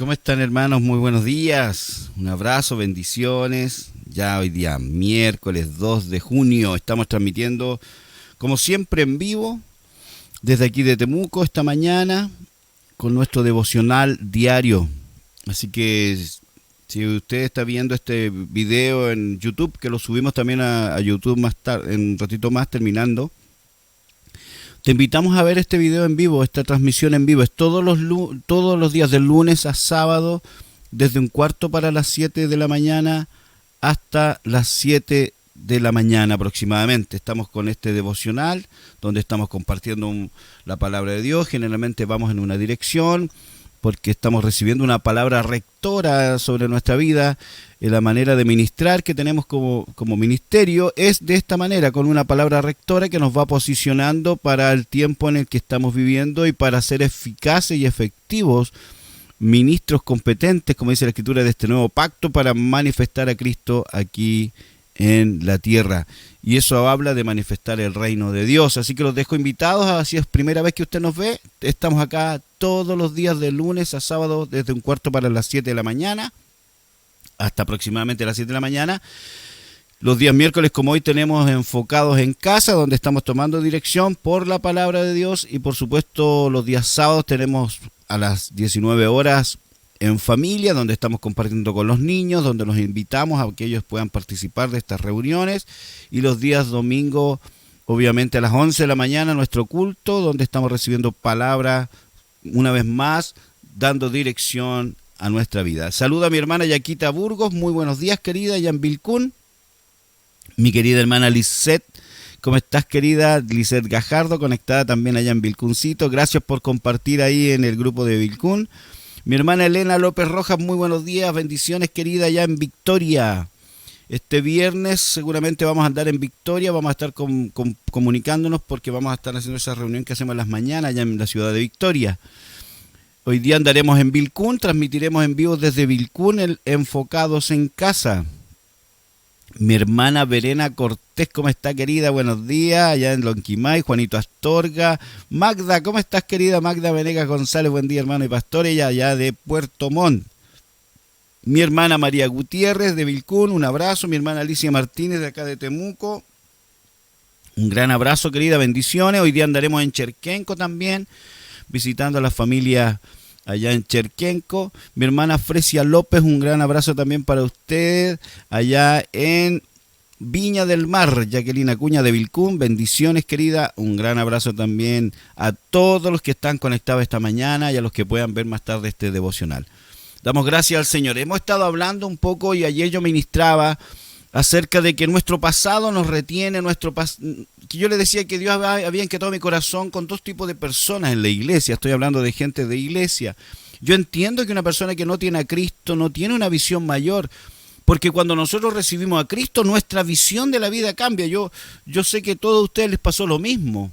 ¿Cómo están, hermanos? Muy buenos días. Un abrazo, bendiciones. Ya hoy día, miércoles 2 de junio, estamos transmitiendo, como siempre, en vivo, desde aquí de Temuco, esta mañana, con nuestro devocional diario. Así que, si usted está viendo este video en YouTube, que lo subimos también a YouTube más tarde, en un ratito más, terminando, te invitamos a ver este video en vivo, esta transmisión en vivo. Es todos los días, de lunes a sábado, desde un cuarto para las 7 de la mañana hasta las 7 de la mañana aproximadamente. Estamos con este devocional, donde estamos compartiendo la palabra de Dios. Generalmente vamos en una dirección, porque estamos recibiendo una palabra rectora sobre nuestra vida. La manera de ministrar que tenemos como ministerio es de esta manera, con una palabra rectora que nos va posicionando para el tiempo en el que estamos viviendo y para ser eficaces y efectivos ministros competentes, como dice la Escritura, de este nuevo pacto, para manifestar a Cristo aquí en la tierra. Y eso habla de manifestar el reino de Dios. Así que los dejo invitados. Si es primera vez que usted nos ve, estamos acá todos los días de lunes a sábado, desde un cuarto para las 7 de la mañana hasta aproximadamente las 7 de la mañana. Los días miércoles, como hoy, tenemos enfocados en casa, donde estamos tomando dirección por la palabra de Dios. Y por supuesto, los días sábados tenemos a las 19 horas en familia, donde estamos compartiendo con los niños, donde los invitamos a que ellos puedan participar de estas reuniones. Y los días domingo, obviamente a las 11 de la mañana, nuestro culto, donde estamos recibiendo palabra una vez más, dando dirección a nuestra vida. Saluda a mi hermana Yaquita Burgos. Muy buenos días, querida, allá en Vilcún. Mi querida hermana Lisette, ¿cómo estás, querida? Lisette Gajardo, conectada también allá en Vilcuncito. Gracias por compartir ahí en el grupo de Vilcún. Mi hermana Elena López Rojas, muy buenos días, bendiciones, querida, allá en Victoria. Este viernes seguramente vamos a andar en Victoria, vamos a estar comunicándonos, porque vamos a estar haciendo esa reunión que hacemos las mañanas allá en la ciudad de Victoria. Hoy día andaremos en Vilcún, transmitiremos en vivo desde Vilcún, enfocados en casa. Mi hermana Verena Cortés, ¿cómo está, querida? Buenos días, allá en Lonquimay. Juanito Astorga. Magda, ¿cómo estás, querida? Magda Venegas González, buen día, hermano y pastor, ella allá de Puerto Montt. Mi hermana María Gutiérrez de Vilcún, un abrazo. Mi hermana Alicia Martínez de acá de Temuco, un gran abrazo, querida, bendiciones. Hoy día andaremos en Cherquenco también, visitando a la familia allá en Cherquenco. Mi hermana Fresia López, un gran abrazo también para usted, allá en Viña del Mar. Jacqueline Acuña de Vilcún, bendiciones, querida, un gran abrazo también a todos los que están conectados esta mañana y a los que puedan ver más tarde este devocional. Damos gracias al Señor. Hemos estado hablando un poco, y ayer yo ministraba acerca de que nuestro pasado nos retiene, que yo le decía que Dios había inquietado mi corazón con dos tipos de personas en la iglesia. Estoy hablando de gente de iglesia. Yo entiendo que una persona que no tiene a Cristo no tiene una visión mayor, porque cuando nosotros recibimos a Cristo, nuestra visión de la vida cambia. Yo sé que a todos ustedes les pasó lo mismo.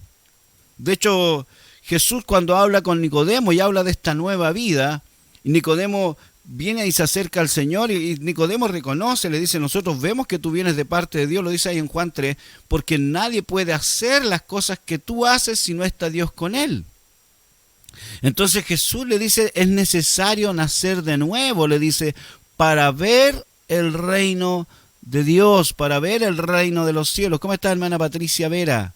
De hecho, Jesús, cuando habla con Nicodemo y habla de esta nueva vida, Nicodemo viene y se acerca al Señor, y Nicodemo reconoce, le dice: nosotros vemos que tú vienes de parte de Dios, lo dice ahí en Juan 3, porque nadie puede hacer las cosas que tú haces si no está Dios con él. Entonces Jesús le dice: es necesario nacer de nuevo, le dice, para ver el reino de Dios, para ver el reino de los cielos. ¿Cómo está, hermana Patricia Vera?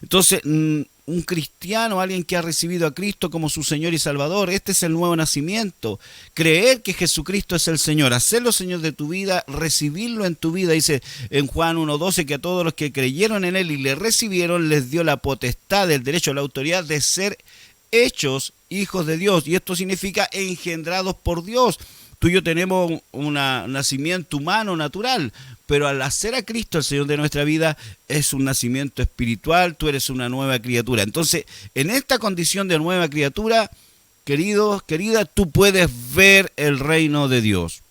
Entonces, un cristiano, alguien que ha recibido a Cristo como su Señor y Salvador, este es el nuevo nacimiento. Creer que Jesucristo es el Señor, hacerlo Señor de tu vida, recibirlo en tu vida. Dice en Juan 1:12 que a todos los que creyeron en Él y le recibieron, les dio la potestad, el derecho, la autoridad de ser hechos hijos de Dios. Y esto significa engendrados por Dios. Tú y yo tenemos un nacimiento humano, natural, pero al hacer a Cristo el Señor de nuestra vida, es un nacimiento espiritual. Tú eres una nueva criatura. Entonces, en esta condición de nueva criatura, querido, querida, tú puedes ver el reino de Dios.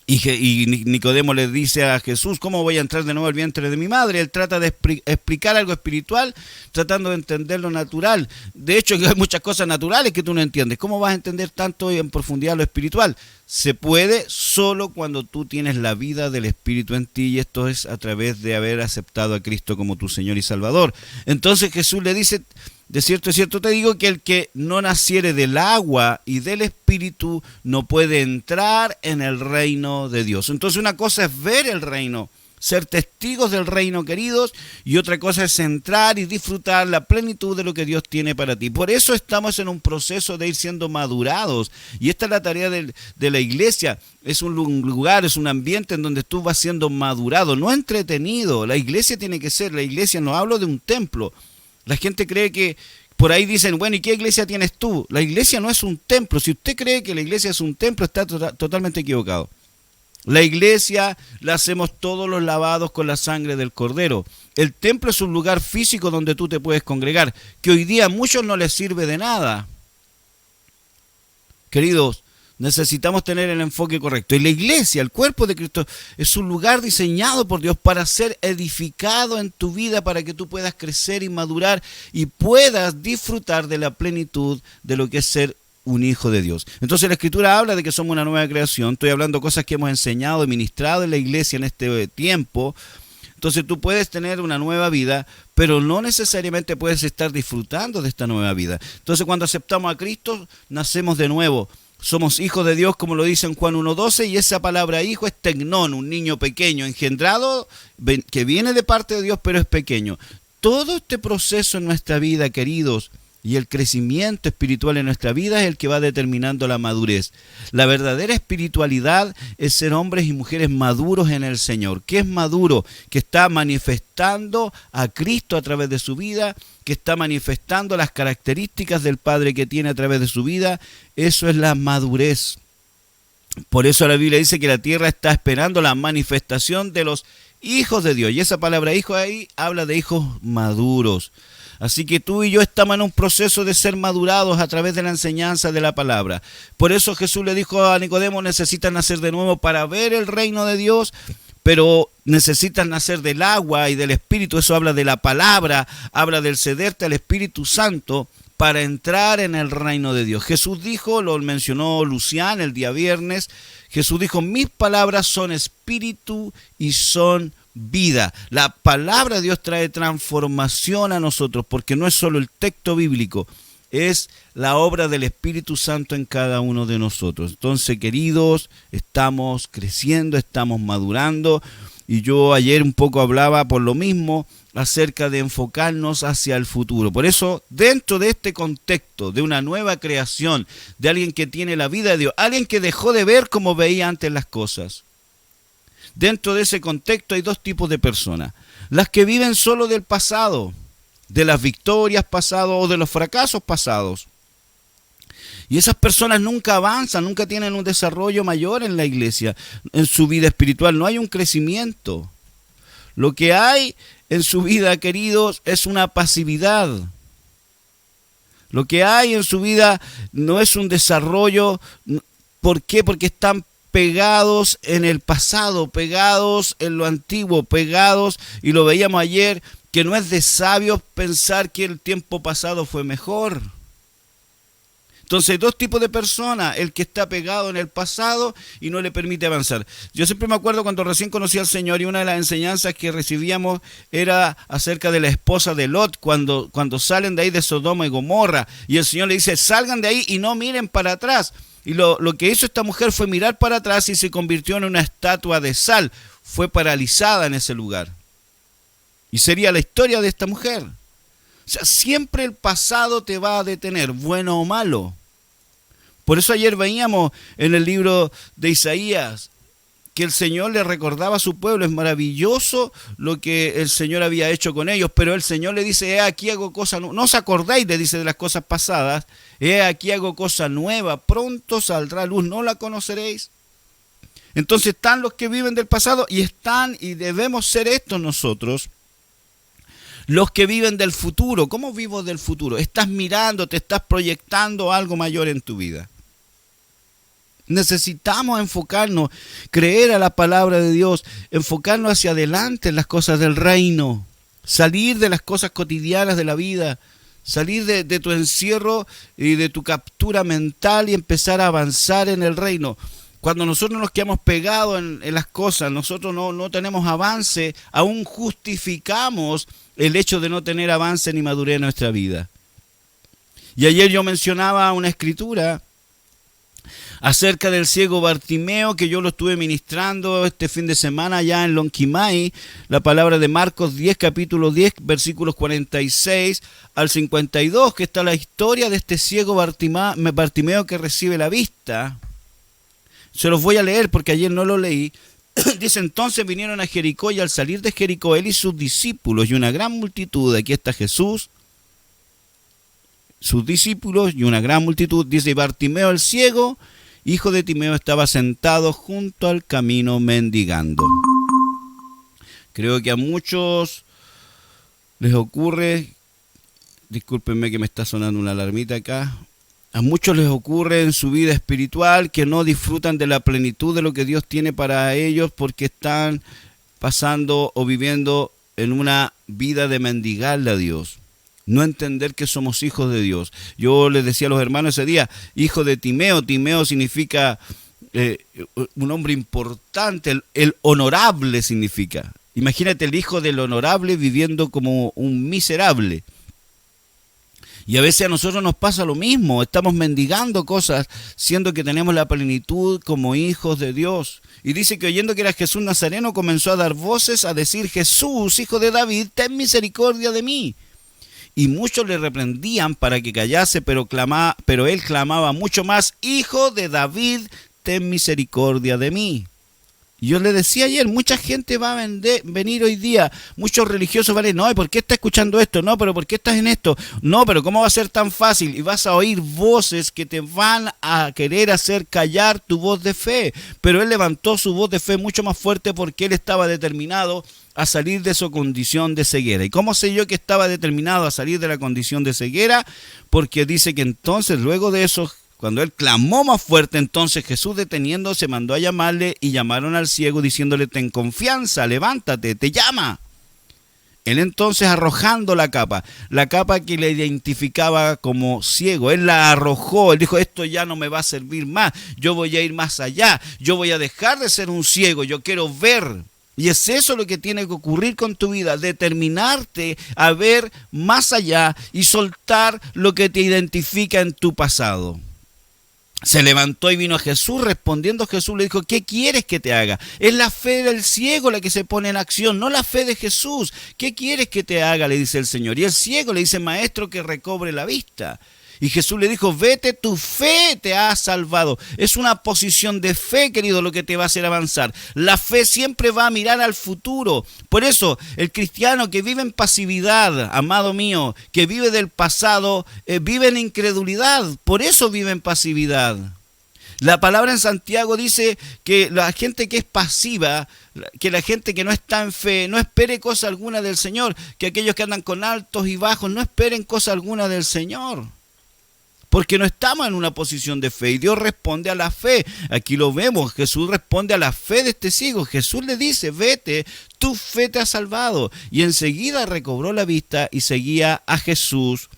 Y Nicodemo le dice a Jesús: ¿cómo voy a entrar de nuevo al vientre de mi madre? Él trata de explicar algo espiritual, tratando de entender lo natural. De hecho, hay muchas cosas naturales que tú no entiendes. ¿Cómo vas a entender tanto en profundidad lo espiritual? Se puede solo cuando tú tienes la vida del Espíritu en ti, y esto es a través de haber aceptado a Cristo como tu Señor y Salvador. Entonces Jesús le dice: de cierto te digo que el que no naciere del agua y del Espíritu no puede entrar en el reino de Dios. Entonces una cosa es ver el reino, ser testigos del reino, queridos, y otra cosa es entrar y disfrutar la plenitud de lo que Dios tiene para ti. Por eso estamos en un proceso de ir siendo madurados, y esta es la tarea de la iglesia. Es un lugar, es un ambiente en donde tú vas siendo madurado, no entretenido. La iglesia tiene que ser, la iglesia, no hablo de un templo. La gente cree que, por ahí dicen, bueno, ¿y qué iglesia tienes tú? La iglesia no es un templo. Si usted cree que la iglesia es un templo, está totalmente equivocado. La iglesia la hacemos todos los lavados con la sangre del Cordero. El templo es un lugar físico donde tú te puedes congregar, que hoy día a muchos no les sirve de nada. Queridos, necesitamos tener el enfoque correcto. Y la iglesia, el cuerpo de Cristo, es un lugar diseñado por Dios para ser edificado en tu vida, para que tú puedas crecer y madurar y puedas disfrutar de la plenitud de lo que es ser un hijo de Dios. Entonces la Escritura habla de que somos una nueva creación. Estoy hablando de cosas que hemos enseñado y ministrado en la iglesia en este tiempo. Entonces tú puedes tener una nueva vida, pero no necesariamente puedes estar disfrutando de esta nueva vida. Entonces cuando aceptamos a Cristo, nacemos de nuevo. Somos hijos de Dios, como lo dice en Juan 1:12, y esa palabra hijo es tecnón, un niño pequeño, engendrado, que viene de parte de Dios, pero es pequeño. Todo este proceso en nuestra vida, queridos, y el crecimiento espiritual en nuestra vida es el que va determinando la madurez. La verdadera espiritualidad es ser hombres y mujeres maduros en el Señor. ¿Qué es maduro? Que está manifestando a Cristo a través de su vida, que está manifestando las características del Padre que tiene a través de su vida. Eso es la madurez. Por eso la Biblia dice que la tierra está esperando la manifestación de los hijos de Dios. Y esa palabra hijo ahí habla de hijos maduros. Así que tú y yo estamos en un proceso de ser madurados a través de la enseñanza de la palabra. Por eso Jesús le dijo a Nicodemo, necesitas nacer de nuevo para ver el reino de Dios, pero necesitas nacer del agua y del Espíritu. Eso habla de la palabra, habla del cederte al Espíritu Santo para entrar en el reino de Dios. Jesús dijo, lo mencionó Lucián el día viernes, Jesús dijo, mis palabras son espíritu y son vida. La palabra de Dios trae transformación a nosotros, porque no es solo el texto bíblico, es la obra del Espíritu Santo en cada uno de nosotros. Entonces, queridos, estamos creciendo, estamos madurando, y yo ayer un poco hablaba por lo mismo acerca de enfocarnos hacia el futuro. Por eso, dentro de este contexto de una nueva creación, de alguien que tiene la vida de Dios, alguien que dejó de ver como veía antes las cosas, dentro de ese contexto hay dos tipos de personas. Las que viven solo del pasado, de las victorias pasadas o de los fracasos pasados. Y esas personas nunca avanzan, nunca tienen un desarrollo mayor en la iglesia, en su vida espiritual. No hay un crecimiento. Lo que hay en su vida, queridos, es una pasividad. Lo que hay en su vida no es un desarrollo. ¿Por qué? Porque están pegados en el pasado, pegados en lo antiguo, pegados, y lo veíamos ayer, que no es de sabios pensar que el tiempo pasado fue mejor. Entonces hay dos tipos de personas, el que está pegado en el pasado y no le permite avanzar. Yo siempre me acuerdo cuando recién conocí al Señor, y una de las enseñanzas que recibíamos era acerca de la esposa de Lot, cuando salen de ahí de Sodoma y Gomorra, y el Señor le dice, salgan de ahí y no miren para atrás. Y lo que hizo esta mujer fue mirar para atrás y se convirtió en una estatua de sal. Fue paralizada en ese lugar. Y sería la historia de esta mujer. O sea, siempre el pasado te va a detener, bueno o malo. Por eso ayer veíamos en el libro de Isaías que el Señor le recordaba a su pueblo. Es maravilloso lo que el Señor había hecho con ellos, pero el Señor le dice, aquí hago cosas nuevas. No os acordáis, le dice, de las cosas pasadas. Aquí hago cosa nueva, pronto saldrá luz, ¿no la conoceréis? Entonces están los que viven del pasado, y están, y debemos ser estos nosotros, los que viven del futuro. ¿Cómo vivo del futuro? Estás mirando, te estás proyectando algo mayor en tu vida. Necesitamos enfocarnos, creer a la palabra de Dios, enfocarnos hacia adelante en las cosas del reino, salir de las cosas cotidianas de la vida, salir de tu encierro y de tu captura mental y empezar a avanzar en el reino. Cuando nosotros nos quedamos pegados en las cosas, nosotros no tenemos avance, aún justificamos el hecho de no tener avance ni madurez en nuestra vida. Y ayer yo mencionaba una escritura acerca del ciego Bartimeo, que yo lo estuve ministrando este fin de semana allá en Lonquimay, la palabra de Marcos 10, capítulo 10, versículos 46 al 52, que está la historia de este ciego Bartimeo que recibe la vista. Se los voy a leer porque ayer no lo leí. Dice: entonces vinieron a Jericó, y al salir de Jericó él y sus discípulos y una gran multitud, aquí está Jesús, sus discípulos y una gran multitud, dice, Bartimeo el ciego, hijo de Timeo, estaba sentado junto al camino mendigando. Creo que a muchos les ocurre, discúlpenme que me está sonando una alarmita acá, a muchos les ocurre en su vida espiritual que no disfrutan de la plenitud de lo que Dios tiene para ellos porque están pasando o viviendo en una vida de mendigarle a Dios. No entender que somos hijos de Dios. Yo les decía a los hermanos ese día, hijo de Timeo. Timeo significa un hombre importante, el honorable significa. Imagínate el hijo del honorable viviendo como un miserable. Y a veces a nosotros nos pasa lo mismo, estamos mendigando cosas, siendo que tenemos la plenitud como hijos de Dios. Y dice que oyendo que era Jesús Nazareno, comenzó a dar voces, a decir: Jesús, hijo de David, ten misericordia de mí. Y muchos le reprendían para que callase, pero él clamaba mucho más: Hijo de David, ten misericordia de mí. Y yo le decía ayer, mucha gente va a venir hoy día, muchos religiosos van a decir: no, ¿por qué estás escuchando esto? No, pero ¿por qué estás en esto? No, pero ¿cómo va a ser tan fácil? Y vas a oír voces que te van a querer hacer callar tu voz de fe. Pero él levantó su voz de fe mucho más fuerte porque él estaba determinado a salir de su condición de ceguera. ¿Y cómo sé yo que estaba determinado a salir de la condición de ceguera? Porque dice que entonces, luego de eso, cuando él clamó más fuerte, entonces Jesús, deteniéndose, mandó a llamarle, y llamaron al ciego diciéndole: ten confianza, levántate, te llama. Él entonces, arrojando la capa que le identificaba como ciego, él la arrojó. Él dijo: esto ya no me va a servir más, yo voy a ir más allá, yo voy a dejar de ser un ciego, yo quiero ver. Y es eso lo que tiene que ocurrir con tu vida, determinarte a ver más allá y soltar lo que te identifica en tu pasado. Se levantó y vino a Jesús. Respondiendo Jesús le dijo: ¿qué quieres que te haga? Es la fe del ciego la que se pone en acción, no la fe de Jesús. ¿Qué quieres que te haga?, le dice el Señor. Y el ciego le dice: maestro, que recobre la vista. Y Jesús le dijo: vete, tu fe te ha salvado. Es una posición de fe, querido, lo que te va a hacer avanzar. La fe siempre va a mirar al futuro. Por eso, el cristiano que vive en pasividad, amado mío, que vive del pasado, vive en incredulidad. Por eso vive en pasividad. La palabra en Santiago dice que la gente que es pasiva, que la gente que no está en fe, no espere cosa alguna del Señor. Que aquellos que andan con altos y bajos no esperen cosa alguna del Señor. Porque no estamos en una posición de fe y Dios responde a la fe. Aquí lo vemos, Jesús responde a la fe de este ciego. Jesús le dice: vete, tu fe te ha salvado. Y enseguida recobró la vista y seguía a Jesús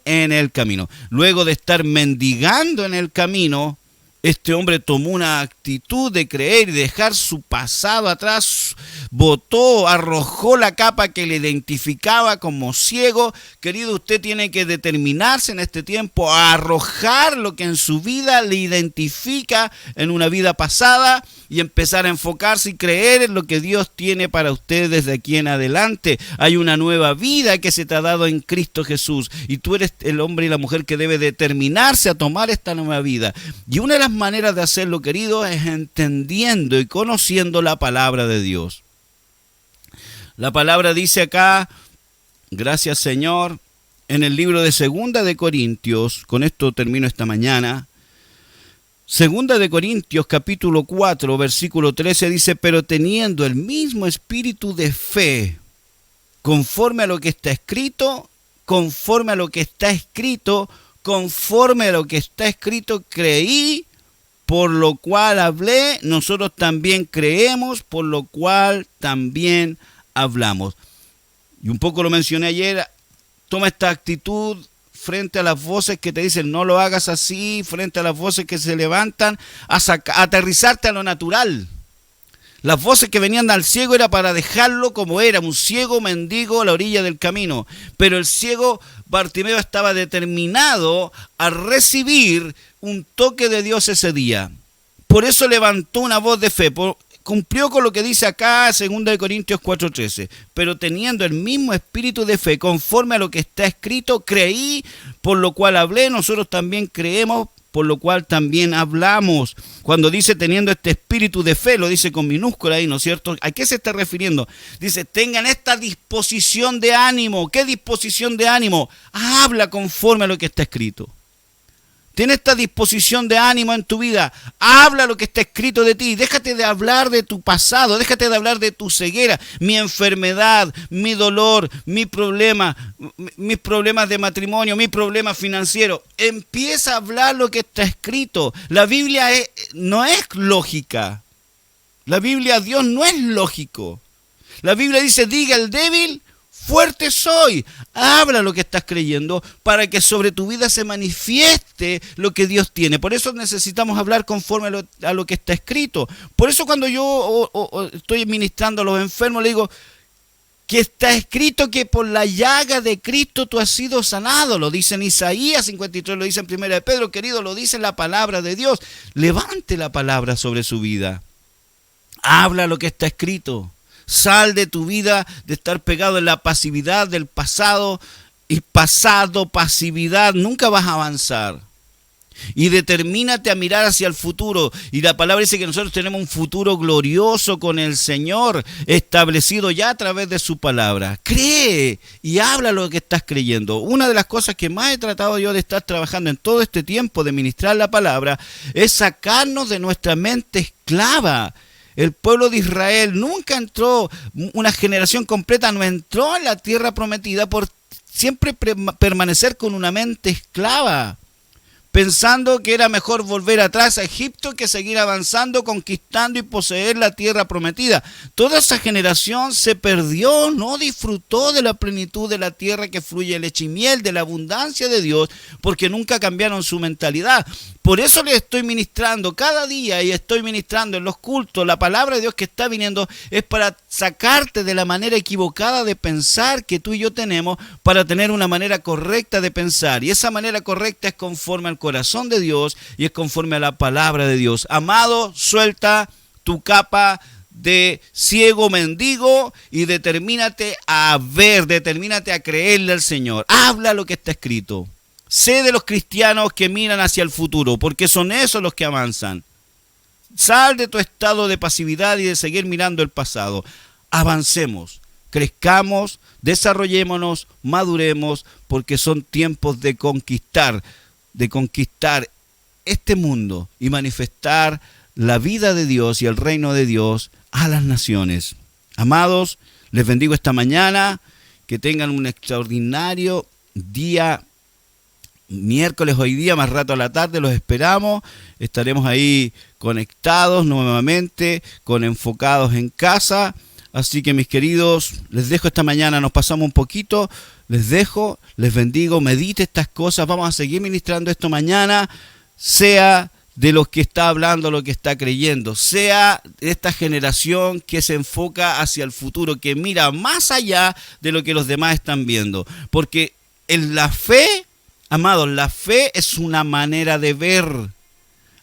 en el camino. Luego de estar mendigando en el camino, este hombre tomó una actitud de creer y dejar su pasado atrás. Botó, arrojó la capa que le identificaba como ciego. Querido, usted tiene que determinarse en este tiempo a arrojar lo que en su vida le identifica en una vida pasada y empezar a enfocarse y creer en lo que Dios tiene para usted desde aquí en adelante. Hay una nueva vida que se te ha dado en Cristo Jesús y tú eres el hombre y la mujer que debe determinarse a tomar esta nueva vida. Y una de las maneras de hacerlo, querido, es entendiendo y conociendo la palabra de Dios. La palabra dice acá, gracias Señor, en el libro de Segunda de Corintios, con esto termino esta mañana. Segunda de Corintios, capítulo 4, versículo 13, dice: pero teniendo el mismo espíritu de fe, conforme a lo que está escrito, creí, por lo cual hablé. Nosotros también creemos, por lo cual también hablamos. Y un poco lo mencioné ayer. Toma esta actitud frente a las voces que te dicen: no lo hagas así, frente a las voces que se levantan, a aterrizarte a lo natural. Las voces que venían al ciego era para dejarlo como era, un ciego mendigo a la orilla del camino. Pero el ciego Bartimeo estaba determinado a recibir un toque de Dios ese día. Por eso levantó una voz de fe. Cumplió con lo que dice acá 2 Corintios 4:13. Pero teniendo el mismo espíritu de fe, conforme a lo que está escrito, creí, por lo cual hablé. Nosotros también creemos, por lo cual también hablamos. Cuando dice teniendo este espíritu de fe, lo dice con minúscula ahí, ¿no es cierto? ¿A qué se está refiriendo? Dice, tengan esta disposición de ánimo. ¿Qué disposición de ánimo? Habla conforme a lo que está escrito. Ten esta disposición de ánimo en tu vida. Habla lo que está escrito de ti. Déjate de hablar de tu pasado. Déjate de hablar de tu ceguera, mi enfermedad, mi dolor, mi problema, mis problemas de matrimonio, mi problema financiero. Empieza a hablar lo que está escrito. La Biblia no es lógica. La Biblia, Dios no es lógico. La Biblia dice, diga el débil, fuerte soy. Habla lo que estás creyendo para que sobre tu vida se manifieste lo que Dios tiene. Por eso necesitamos hablar conforme a lo que está escrito. Por eso cuando yo estoy ministrando a los enfermos, le digo que está escrito que por la llaga de Cristo tú has sido sanado. Lo dice en Isaías 53, lo dice en 1 de Pedro, querido, lo dice la palabra de Dios. Levante la palabra sobre su vida. Habla lo que está escrito. Sal de tu vida de estar pegado en la pasividad del pasado y pasividad. Nunca vas a avanzar. Y determínate a mirar hacia el futuro. Y la palabra dice que nosotros tenemos un futuro glorioso con el Señor, establecido ya a través de su palabra. Cree y habla lo que estás creyendo. Una de las cosas que más he tratado yo de estar trabajando en todo este tiempo de ministrar la palabra es sacarnos de nuestra mente esclava. El pueblo de Israel nunca entró, una generación completa no entró en la tierra prometida por siempre permanecer con una mente esclava, pensando que era mejor volver atrás a Egipto que seguir avanzando, conquistando y poseer la tierra prometida. Toda esa generación se perdió, no disfrutó de la plenitud de la tierra que fluye leche y miel, de la abundancia de Dios, porque nunca cambiaron su mentalidad. Por eso les estoy ministrando cada día y estoy ministrando en los cultos. La palabra de Dios que está viniendo es para sacarte de la manera equivocada de pensar que tú y yo tenemos, para tener una manera correcta de pensar. Y esa manera correcta es conforme al corazón de Dios y es conforme a la palabra de Dios. Amado, suelta tu capa de ciego mendigo y determínate a ver, determínate a creerle al Señor. Habla lo que está escrito. Sé de los cristianos que miran hacia el futuro, porque son esos los que avanzan. Sal de tu estado de pasividad y de seguir mirando el pasado. Avancemos, crezcamos, desarrollémonos, maduremos, porque son tiempos de conquistar este mundo y manifestar la vida de Dios y el reino de Dios a las naciones. Amados, les bendigo esta mañana, que tengan un extraordinario día. Miércoles hoy día, más rato a la tarde, los esperamos. Estaremos ahí conectados nuevamente, con Enfocados en Casa. Así que mis queridos, les dejo esta mañana, nos pasamos un poquito, les dejo, les bendigo, medite estas cosas, vamos a seguir ministrando esto mañana, sea de los que está hablando, lo que está creyendo, sea de esta generación que se enfoca hacia el futuro, que mira más allá de lo que los demás están viendo. Porque en la fe, amados, la fe es una manera de ver.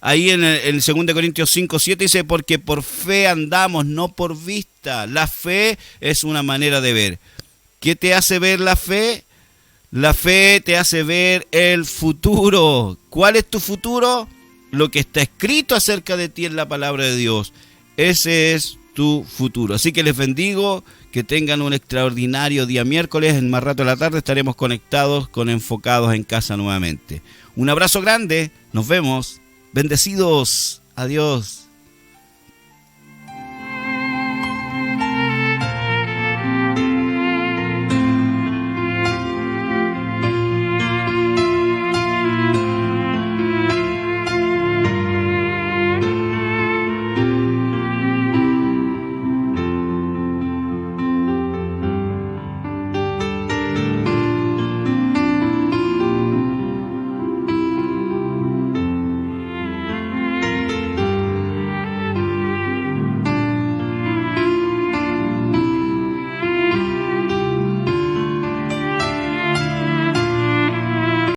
Ahí en el 2 Corintios 5:7 dice, porque por fe andamos, no por vista. La fe es una manera de ver. ¿Qué te hace ver la fe? La fe te hace ver el futuro. ¿Cuál es tu futuro? Lo que está escrito acerca de ti en la palabra de Dios. Ese es tu futuro. Así que les bendigo, que tengan un extraordinario día miércoles. En más rato de la tarde estaremos conectados con Enfocados en Casa nuevamente. Un abrazo grande, nos vemos. Bendecidos. Adiós.